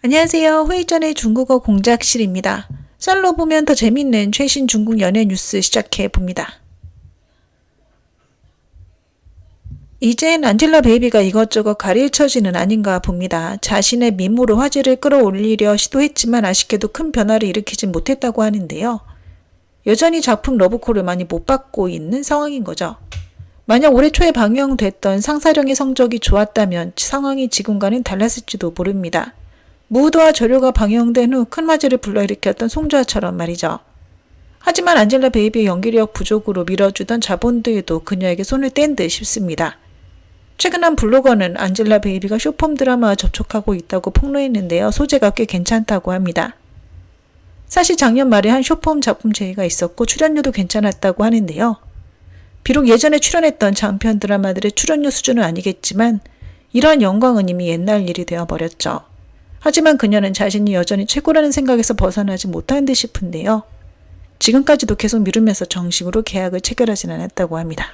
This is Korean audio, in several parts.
안녕하세요. 회의 전에 중국어 공작실입니다. 썰로 보면 더 재밌는 최신 중국 연예 뉴스 시작해 봅니다. 이젠 안젤라 베이비가 이것저것 가릴 처지는 아닌가 봅니다. 자신의 미모로 화제를 끌어올리려 시도했지만 아쉽게도 큰 변화를 일으키진 못했다고 하는데요. 여전히 작품 러브콜을 많이 못 받고 있는 상황인 거죠. 만약 올해 초에 방영됐던 상사령의 성적이 좋았다면 상황이 지금과는 달랐을지도 모릅니다. 무도와 저료가 방영된 후 큰 화제를 불러일으켰던 송좌처럼 말이죠. 하지만 안젤라 베이비의 연기력 부족으로 밀어주던 자본들도 그녀에게 손을 뗀 듯 싶습니다. 최근 한 블로거는 안젤라 베이비가 쇼폼 드라마와 접촉하고 있다고 폭로했는데요. 소재가 꽤 괜찮다고 합니다. 사실 작년 말에 한 쇼폼 작품 제의가 있었고 출연료도 괜찮았다고 하는데요. 비록 예전에 출연했던 장편 드라마들의 출연료 수준은 아니겠지만 이러한 영광은 이미 옛날 일이 되어버렸죠. 하지만 그녀는 자신이 여전히 최고라는 생각에서 벗어나지 못하는 듯 싶은데요. 지금까지도 계속 미루면서 정식으로 계약을 체결하진 않았다고 합니다.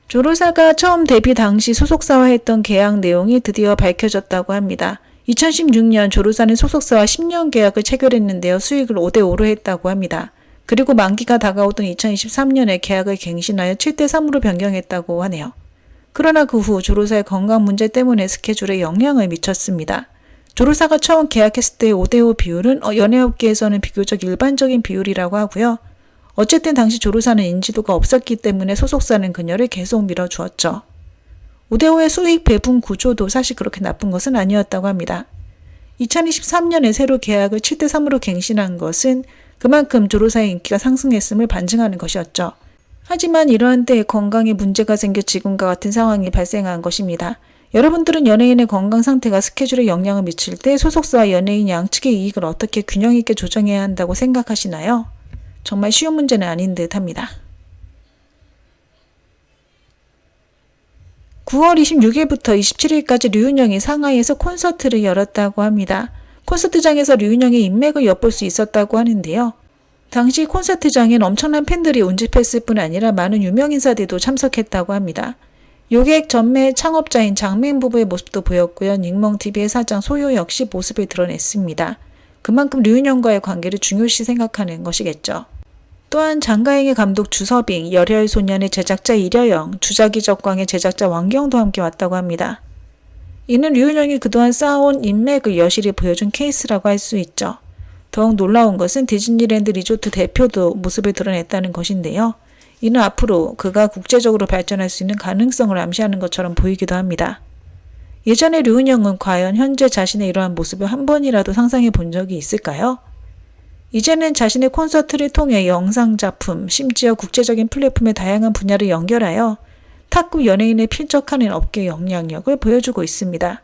조로사가 처음 데뷔 당시 소속사와 했던 계약 내용이 드디어 밝혀졌다고 합니다. 2016년 조로사는 소속사와 10년 계약을 체결했는데요. 수익을 5대5로 했다고 합니다. 그리고 만기가 다가오던 2023년에 계약을 갱신하여 7대3으로 변경했다고 하네요. 그러나 그 후 조로사의 건강 문제 때문에 스케줄에 영향을 미쳤습니다. 조로사가 처음 계약했을 때의 5대5 비율은 연예업계에서는 비교적 일반적인 비율이라고 하고요. 어쨌든 당시 조로사는 인지도가 없었기 때문에 소속사는 그녀를 계속 밀어주었죠. 5대5의 수익 배분 구조도 사실 그렇게 나쁜 것은 아니었다고 합니다. 2023년에 새로 계약을 7대3으로 갱신한 것은 그만큼 조로사의 인기가 상승했음을 반증하는 것이었죠. 하지만 이러한 때에 건강에 문제가 생겨 지금과 같은 상황이 발생한 것입니다. 여러분들은 연예인의 건강 상태가 스케줄에 영향을 미칠 때 소속사와 연예인 양측의 이익을 어떻게 균형 있게 조정해야 한다고 생각하시나요? 정말 쉬운 문제는 아닌 듯 합니다. 9월 26일부터 27일까지 류은영이 상하이에서 콘서트를 열었다고 합니다. 콘서트장에서 류은영의 인맥을 엿볼 수 있었다고 하는데요. 당시 콘서트장엔 엄청난 팬들이 운집했을 뿐 아니라 많은 유명 인사들도 참석했다고 합니다. 요객 전매 창업자인 장맹 부부의 모습도 보였고요. 닝멍TV의 사장 소요 역시 모습을 드러냈습니다. 그만큼 류은영과의 관계를 중요시 생각하는 것이겠죠. 또한 장가영의 감독 주서빙, 열혈소년의 제작자 이려영, 주자기 적광의 제작자 왕경도 함께 왔다고 합니다. 이는 류은영이 그동안 쌓아온 인맥을 여실히 보여준 케이스라고 할 수 있죠. 더욱 놀라운 것은 디즈니랜드 리조트 대표도 모습을 드러냈다는 것인데요. 이는 앞으로 그가 국제적으로 발전할 수 있는 가능성을 암시하는 것처럼 보이기도 합니다. 예전에 류은영은 과연 현재 자신의 이러한 모습을 한 번이라도 상상해 본 적이 있을까요? 이제는 자신의 콘서트를 통해 영상작품, 심지어 국제적인 플랫폼의 다양한 분야를 연결하여 탑급 연예인에 필적하는 업계 영향력을 보여주고 있습니다.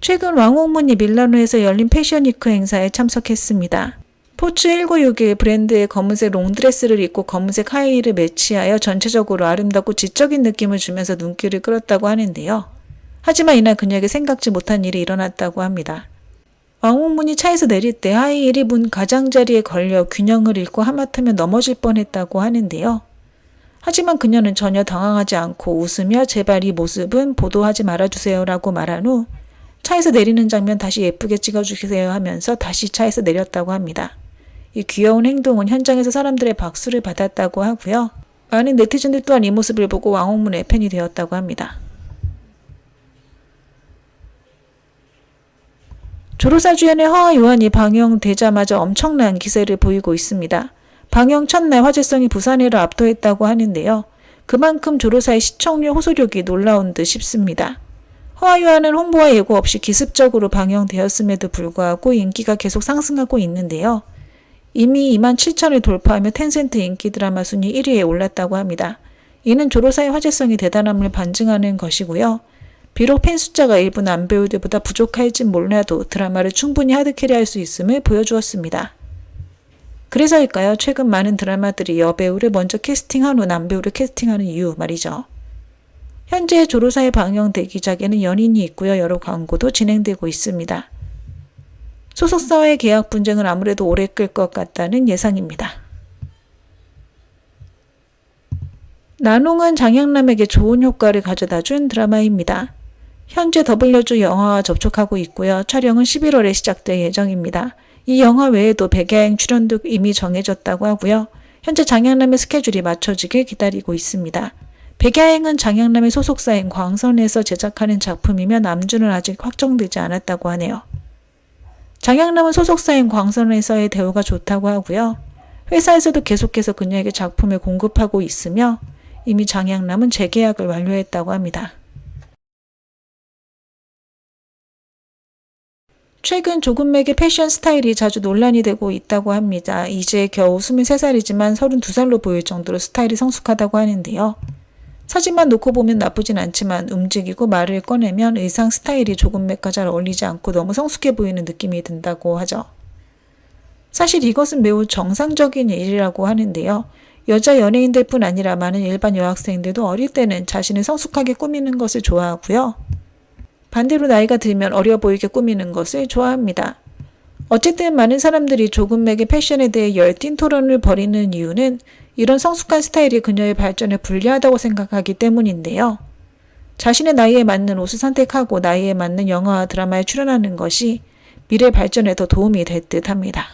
최근 왕홍문이 밀라노에서 열린 패션위크 행사에 참석했습니다. 포츠 1961 브랜드의 검은색 롱드레스를 입고 검은색 하이힐을 매치하여 전체적으로 아름답고 지적인 느낌을 주면서 눈길을 끌었다고 하는데요. 하지만 이날 그녀에게 생각지 못한 일이 일어났다고 합니다. 왕홍문이 차에서 내릴 때 하이힐이 문 가장자리에 걸려 균형을 잃고 하마터면 넘어질 뻔했다고 하는데요. 하지만 그녀는 전혀 당황하지 않고 웃으며 제발 이 모습은 보도하지 말아주세요 라고 말한 후 차에서 내리는 장면 다시 예쁘게 찍어주세요 하면서 다시 차에서 내렸다고 합니다. 이 귀여운 행동은 현장에서 사람들의 박수를 받았다고 하고요. 많은 네티즌들 또한 이 모습을 보고 왕홍문의 팬이 되었다고 합니다. 조로사 주연의 허아요한이 방영되자마자 엄청난 기세를 보이고 있습니다. 방영 첫날 화제성이 부산회를 압도했다고 하는데요. 그만큼 조로사의 시청률 호소력이 놀라운 듯 싶습니다. 허아요한은 홍보와 예고 없이 기습적으로 방영되었음에도 불구하고 인기가 계속 상승하고 있는데요. 이미 27,000을 돌파하며 텐센트 인기 드라마 순위 1위에 올랐다고 합니다. 이는 조로사의 화제성이 대단함을 반증하는 것이고요. 비록 팬 숫자가 일부 남배우들보다 부족할진 몰라도 드라마를 충분히 하드캐리할 수 있음을 보여주었습니다. 그래서일까요? 최근 많은 드라마들이 여배우를 먼저 캐스팅한 후 남배우를 캐스팅하는 이유 말이죠. 현재 조로사의 방영 대기작에는 연인이 있고요. 여러 광고도 진행되고 있습니다. 소속사와의 계약 분쟁은 아무래도 오래 끌 것 같다는 예상입니다. 나농은 장양남에게 좋은 효과를 가져다준 드라마입니다. 현재 더블유주 영화와 접촉하고 있고요. 촬영은 11월에 시작될 예정입니다. 이 영화 외에도 백야행 출연도 이미 정해졌다고 하고요. 현재 장양남의 스케줄이 맞춰지길 기다리고 있습니다. 백야행은 장양남의 소속사인 광선에서 제작하는 작품이며 남주는 아직 확정되지 않았다고 하네요. 장양남은 소속사인 광선에서의 대우가 좋다고 하고요. 회사에서도 계속해서 그녀에게 작품을 공급하고 있으며 이미 장양남은 재계약을 완료했다고 합니다. 최근 조금맥의 패션 스타일이 자주 논란이 되고 있다고 합니다. 이제 겨우 23살이지만 32살로 보일 정도로 스타일이 성숙하다고 하는데요. 사진만 놓고 보면 나쁘진 않지만 움직이고 말을 꺼내면 의상 스타일이 조금맥과 잘 어울리지 않고 너무 성숙해 보이는 느낌이 든다고 하죠. 사실 이것은 매우 정상적인 일이라고 하는데요. 여자 연예인들 뿐 아니라 많은 일반 여학생들도 어릴 때는 자신을 성숙하게 꾸미는 것을 좋아하고요. 반대로 나이가 들면 어려 보이게 꾸미는 것을 좋아합니다. 어쨌든 많은 사람들이 조금맥의 패션에 대해 열띤 토론을 벌이는 이유는 이런 성숙한 스타일이 그녀의 발전에 불리하다고 생각하기 때문인데요. 자신의 나이에 맞는 옷을 선택하고 나이에 맞는 영화와 드라마에 출연하는 것이 미래 발전에 더 도움이 될 듯 합니다.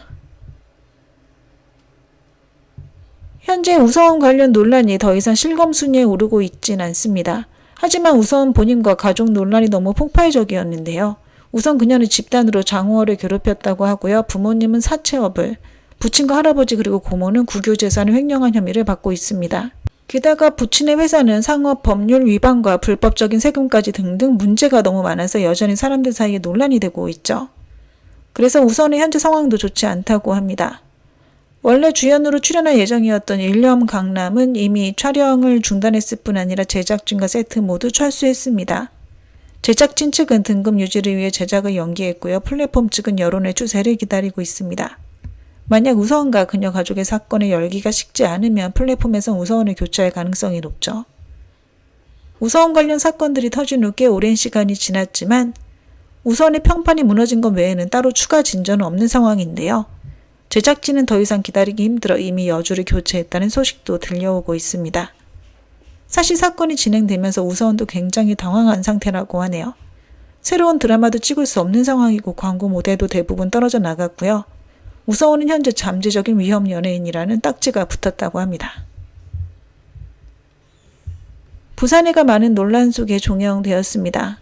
현재 우서원 관련 논란이 더 이상 실검순위에 오르고 있진 않습니다. 하지만 우선 본인과 가족 논란이 너무 폭발적이었는데요. 우선 그녀는 집단으로 장우어를 괴롭혔다고 하고요. 부모님은 사채업을, 부친과 할아버지 그리고 고모는 국유재산을 횡령한 혐의를 받고 있습니다. 게다가 부친의 회사는 상업 법률 위반과 불법적인 세금까지 등등 문제가 너무 많아서 여전히 사람들 사이에 논란이 되고 있죠. 그래서 우선의 현재 상황도 좋지 않다고 합니다. 원래 주연으로 출연할 예정이었던 일념 강남은 이미 촬영을 중단했을 뿐 아니라 제작진과 세트 모두 철수했습니다. 제작진 측은 등급 유지를 위해 제작을 연기했고요. 플랫폼 측은 여론의 추세를 기다리고 있습니다. 만약 우서원과 그녀 가족의 사건의 열기가 식지 않으면 플랫폼에선 우서원을 교체할 가능성이 높죠. 우서원 관련 사건들이 터진 후 꽤 오랜 시간이 지났지만 우서원의 평판이 무너진 것 외에는 따로 추가 진전은 없는 상황인데요. 제작진은 더 이상 기다리기 힘들어 이미 여주를 교체했다는 소식도 들려오고 있습니다. 사실 사건이 진행되면서 우서원도 굉장히 당황한 상태라고 하네요. 새로운 드라마도 찍을 수 없는 상황이고 광고 모델도 대부분 떨어져 나갔고요. 우서원은 현재 잠재적인 위험 연예인이라는 딱지가 붙었다고 합니다. 부산해가 많은 논란 속에 종영되었습니다.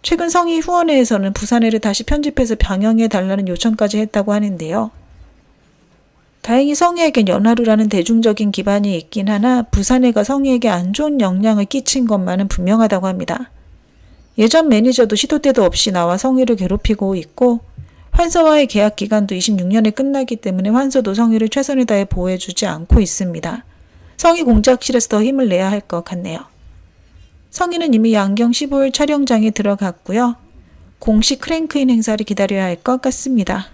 최근 성희 후원회에서는 부산해를 다시 편집해서 방영해달라는 요청까지 했다고 하는데요. 다행히 성희에겐 연하루라는 대중적인 기반이 있긴 하나 부산해가 성희에게 안 좋은 영향을 끼친 것만은 분명하다고 합니다. 예전 매니저도 시도 때도 없이 나와 성희를 괴롭히고 있고 환서와의 계약 기간도 26년에 끝나기 때문에 환서도 성희를 최선을 다해 보호해주지 않고 있습니다. 성희 공작실에서 더 힘을 내야 할 것 같네요. 성희는 이미 양경 15일 촬영장에 들어갔고요. 공식 크랭크인 행사를 기다려야 할 것 같습니다.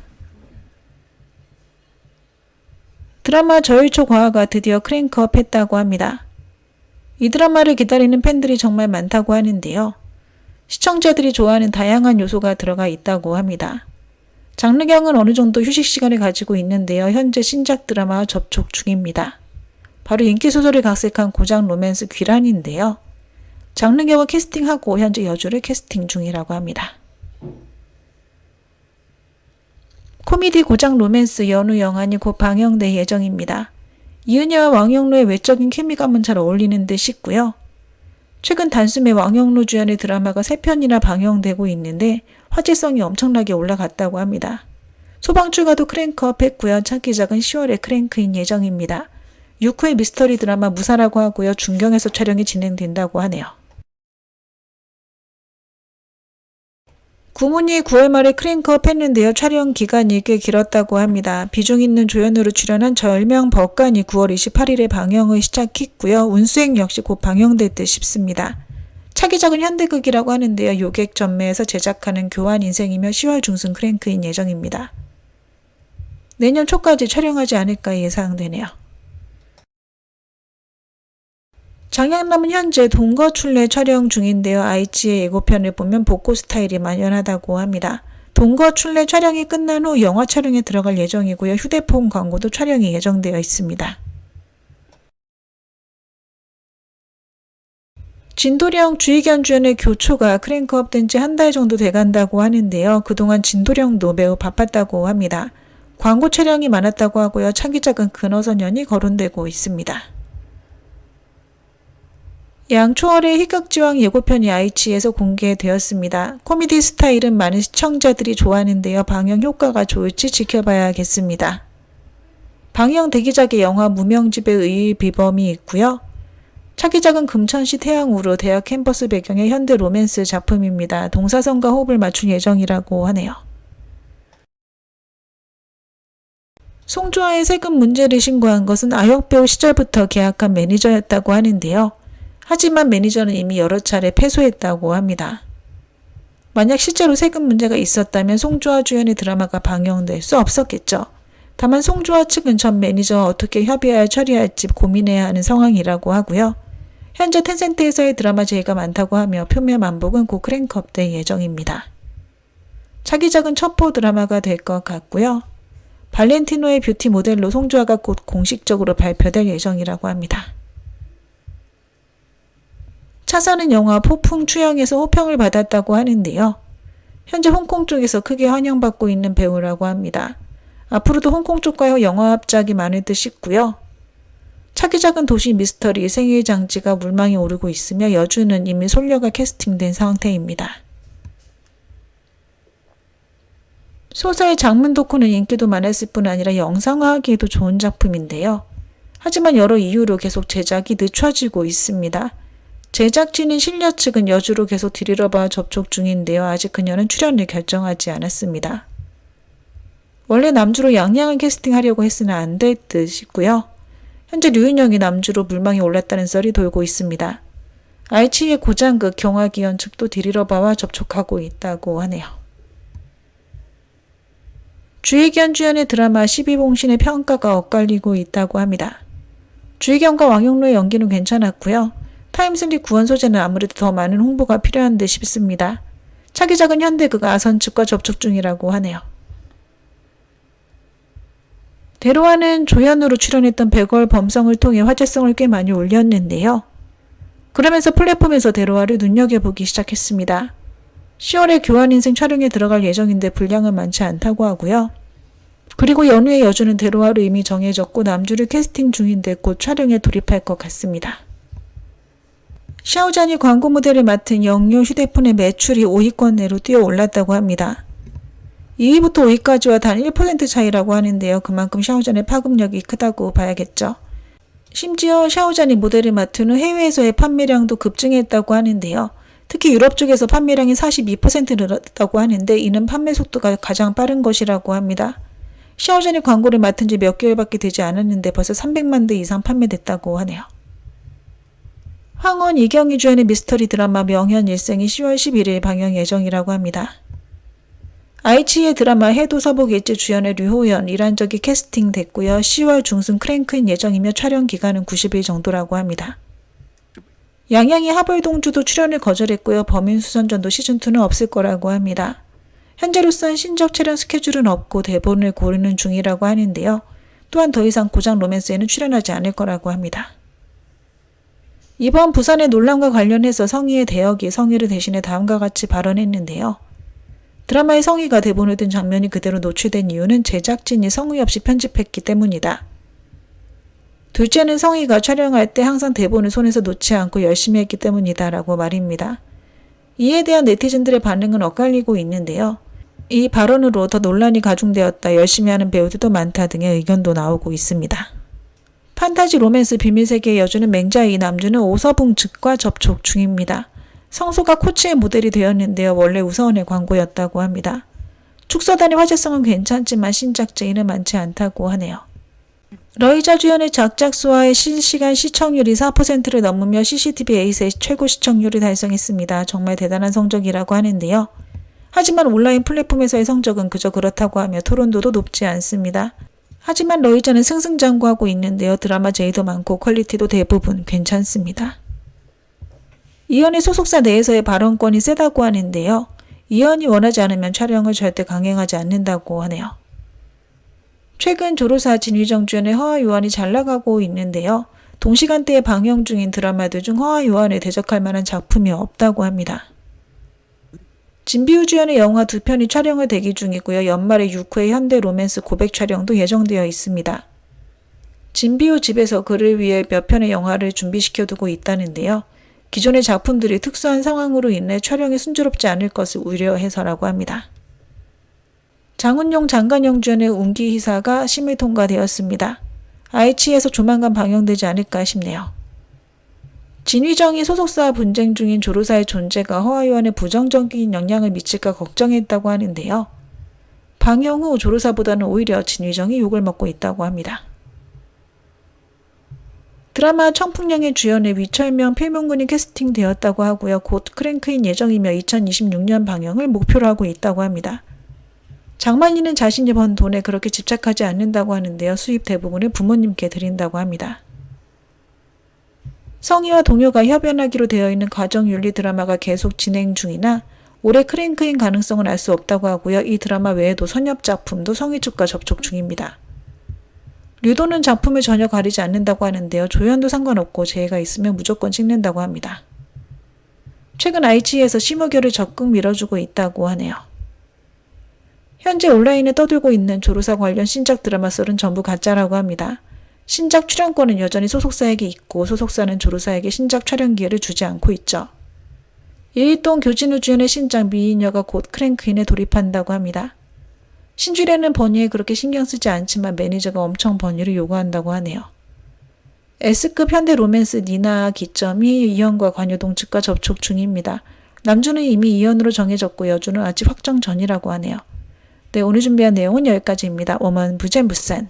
드라마 저일초 과화가 드디어 크랭크업 했다고 합니다. 이 드라마를 기다리는 팬들이 정말 많다고 하는데요. 시청자들이 좋아하는 다양한 요소가 들어가 있다고 합니다. 장르경은 어느 정도 휴식 시간을 가지고 있는데요. 현재 신작 드라마와 접촉 중입니다. 바로 인기소설을 각색한 고장 로맨스 귀란인데요. 장르경을 캐스팅하고 현재 여주를 캐스팅 중이라고 합니다. 코미디 고장 로맨스 연우 영화는 곧 방영될 예정입니다. 이은혜와 왕영로의 외적인 케미감은 잘 어울리는 듯 싶고요. 최근 단숨에 왕영로 주연의 드라마가 3편이나 방영되고 있는데 화제성이 엄청나게 올라갔다고 합니다. 소방출가도 크랭크업 했고요. 차기작은 10월에 크랭크인 예정입니다. 6호의 미스터리 드라마 무사라고 하고요. 중경에서 촬영이 진행된다고 하네요. 구문이 9월 말에 크랭크업 했는데요. 촬영 기간이 꽤 길었다고 합니다. 비중 있는 조연으로 출연한 절명 법관이 9월 28일에 방영을 시작했고요. 운수행 역시 곧 방영될 듯 싶습니다. 차기작은 현대극이라고 하는데요. 요객 전매에서 제작하는 교환 인생이며 10월 중순 크랭크인 예정입니다. 내년 초까지 촬영하지 않을까 예상되네요. 장양남은 현재 동거출래 촬영 중인데요. aichi의 예고편을 보면 복고 스타일이 만연하다고 합니다. 동거출래 촬영이 끝난 후 영화 촬영에 들어갈 예정이고요. 휴대폰 광고도 촬영이 예정되어 있습니다. 진도령 주의견 주연의 교초가 크랭크업 된 지 한 달 정도 돼간다고 하는데요. 그동안 진도령도 매우 바빴다고 합니다. 광고 촬영이 많았다고 하고요. 차기작은 근어선연이 거론되고 있습니다. 양초월의 희극지왕 예고편이 아이치에서 공개되었습니다. 코미디 스타일은 많은 시청자들이 좋아하는데요. 방영 효과가 좋을지 지켜봐야겠습니다. 방영 대기작의 영화 무명집의 의의비범이 있고요. 차기작은 금천시 태양우로 대학 캠퍼스 배경의 현대 로맨스 작품입니다. 동사선과 호흡을 맞춘 예정이라고 하네요. 송주아의 세금 문제를 신고한 것은 아역배우 시절부터 계약한 매니저였다고 하는데요. 하지만 매니저는 이미 여러 차례 패소했다고 합니다. 만약 실제로 세금 문제가 있었다면 송주아 주연의 드라마가 방영될 수 없었겠죠. 다만 송주아 측은 전 매니저와 어떻게 협의하여 처리할지 고민해야 하는 상황이라고 하고요. 현재 텐센트에서의 드라마 제의가 많다고 하며 표면 만복은 곧 크랭크업 될 예정입니다. 차기작은 첩보 드라마가 될 것 같고요. 발렌티노의 뷰티 모델로 송주아가 곧 공식적으로 발표될 예정이라고 합니다. 차사는 영화 폭풍 추영에서 호평을 받았다고 하는데요. 현재 홍콩 쪽에서 크게 환영받고 있는 배우라고 합니다. 앞으로도 홍콩 쪽과의 영화 합작이 많을 듯 싶고요. 차기작은 도시 미스터리 생일 장지가 물망에 오르고 있으며 여주는 이미 솔려가 캐스팅된 상태입니다. 소설 장문 덕후는 인기도 많았을 뿐 아니라 영상화하기에도 좋은 작품인데요. 하지만 여러 이유로 계속 제작이 늦춰지고 있습니다. 제작진인 신려 측은 여주로 계속 디리러바와 접촉 중인데요. 아직 그녀는 출연을 결정하지 않았습니다. 원래 남주로 양양을 캐스팅하려고 했으나 안 될 듯이고요. 현재 류인영이 남주로 물망에 올랐다는 썰이 돌고 있습니다. 아이치의 고장극 경화기현 측도 디리러바와 접촉하고 있다고 하네요. 주혜견 주연의 드라마 12봉신의 평가가 엇갈리고 있다고 합니다. 주혜견과 왕용로의 연기는 괜찮았고요. 타임슬립 구원 소재는 아무래도 더 많은 홍보가 필요한 듯 싶습니다. 차기작은 현대극 아선 측과 접촉 중이라고 하네요. 대로와는 조연으로 출연했던 백월 범성을 통해 화제성을 꽤 많이 올렸는데요. 그러면서 플랫폼에서 대로와를 눈여겨보기 시작했습니다. 10월에 교환인생 촬영에 들어갈 예정인데 분량은 많지 않다고 하고요. 그리고 연후의 여주는 대로와로 이미 정해졌고 남주를 캐스팅 중인데 곧 촬영에 돌입할 것 같습니다. 샤오잔이 광고 모델을 맡은 영유 휴대폰의 매출이 5위권 내로 뛰어올랐다고 합니다. 2위부터 5위까지와 단 1% 차이라고 하는데요. 그만큼 샤오잔의 파급력이 크다고 봐야겠죠. 심지어 샤오잔이 모델을 맡은 후 해외에서의 판매량도 급증했다고 하는데요. 특히 유럽 쪽에서 판매량이 42% 늘었다고 하는데 이는 판매 속도가 가장 빠른 것이라고 합니다. 샤오잔이 광고를 맡은 지 몇 개월밖에 되지 않았는데 벌써 300만 대 이상 판매됐다고 하네요. 황혼 이경희 주연의 미스터리 드라마 명현일생이 10월 11일 방영 예정이라고 합니다. 아이치의 드라마 해도서복일지 주연의 류호연, 이란적이 캐스팅됐고요. 10월 중순 크랭크인 예정이며 촬영 기간은 90일 정도라고 합니다. 양양이 하벌동주도 출연을 거절했고요. 범인수선전도 시즌2는 없을 거라고 합니다. 현재로선 신작 촬영 스케줄은 없고 대본을 고르는 중이라고 하는데요. 또한 더 이상 고장 로맨스에는 출연하지 않을 거라고 합니다. 이번 부산의 논란과 관련해서 성희의 대역이 성희를 대신해 다음과 같이 발언했는데요. 드라마의 성희가 대본을 든 장면이 그대로 노출된 이유는 제작진이 성의 없이 편집했기 때문이다. 둘째는 성희가 촬영할 때 항상 대본을 손에서 놓지 않고 열심히 했기 때문이다 라고 말입니다. 이에 대한 네티즌들의 반응은 엇갈리고 있는데요. 이 발언으로 더 논란이 가중되었다, 열심히 하는 배우들도 많다 등의 의견도 나오고 있습니다. 판타지 로맨스 비밀세계의 여주는 맹자이 남주는 오서붕 측과 접촉 중입니다. 성소가 코치의 모델이 되었는데요. 원래 우서원의 광고였다고 합니다. 축소단의 화제성은 괜찮지만 신작 제의는 많지 않다고 하네요. 러이자 주연의 작작수와의 실시간 시청률이 4%를 넘으며 CCTV8의 최고 시청률을 달성했습니다. 정말 대단한 성적이라고 하는데요. 하지만 온라인 플랫폼에서의 성적은 그저 그렇다고 하며 토론도도 높지 않습니다. 하지만 러이자는 승승장구하고 있는데요. 드라마 제의도 많고 퀄리티도 대부분 괜찮습니다. 이현의 소속사 내에서의 발언권이 세다고 하는데요. 이현이 원하지 않으면 촬영을 절대 강행하지 않는다고 하네요. 최근 조로사 진위정 주연의 허와 요한이 잘 나가고 있는데요. 동시간대에 방영 중인 드라마들 중 허와요한에 대적할 만한 작품이 없다고 합니다. 진비우 주연의 영화 2편이 촬영을 대기 중이고요. 연말에 6회 현대 로맨스 고백 촬영도 예정되어 있습니다. 진비우 집에서 그를 위해 몇 편의 영화를 준비시켜두고 있다는데요. 기존의 작품들이 특수한 상황으로 인해 촬영이 순조롭지 않을 것을 우려해서라고 합니다. 장훈용, 장간영 주연의 운기희사가 심의 통과되었습니다. IH에서 조만간 방영되지 않을까 싶네요. 진위정이 소속사와 분쟁 중인 조르사의 존재가 허와요한에 부정적인 영향을 미칠까 걱정했다고 하는데요. 방영 후 조르사보다는 오히려 진위정이 욕을 먹고 있다고 합니다. 드라마 청풍령의 주연에 위철명 필문군이 캐스팅되었다고 하고요. 곧 크랭크인 예정이며 2026년 방영을 목표로 하고 있다고 합니다. 장만희는 자신이 번 돈에 그렇게 집착하지 않는다고 하는데요. 수입 대부분을 부모님께 드린다고 합니다. 성희와 동요가 협연하기로 되어 있는 가정윤리 드라마가 계속 진행 중이나 올해 크랭크인 가능성은 알 수 없다고 하고요. 이 드라마 외에도 선협 작품도 성희 측과 접촉 중입니다. 류도는 작품을 전혀 가리지 않는다고 하는데요. 조연도 상관없고 재해가 있으면 무조건 찍는다고 합니다. 최근 IG에서 심우결을 적극 밀어주고 있다고 하네요. 현재 온라인에 떠들고 있는 조르사 관련 신작 드라마 썰은 전부 가짜라고 합니다. 신작 출연권은 여전히 소속사에게 있고 소속사는 조르사에게 신작 촬영 기회를 주지 않고 있죠. 이일동 교진우 주연의 신작 미인여가 곧 크랭크인에 돌입한다고 합니다. 신주래는 번외에 그렇게 신경 쓰지 않지만 매니저가 엄청 번외를 요구한다고 하네요. S급 현대 로맨스 니나 기점이 이현과 관여동 측과 접촉 중입니다. 남주는 이미 이현으로 정해졌고 여주는 아직 확정 전이라고 하네요. 네, 오늘 준비한 내용은 여기까지입니다. 워먼 부젠부산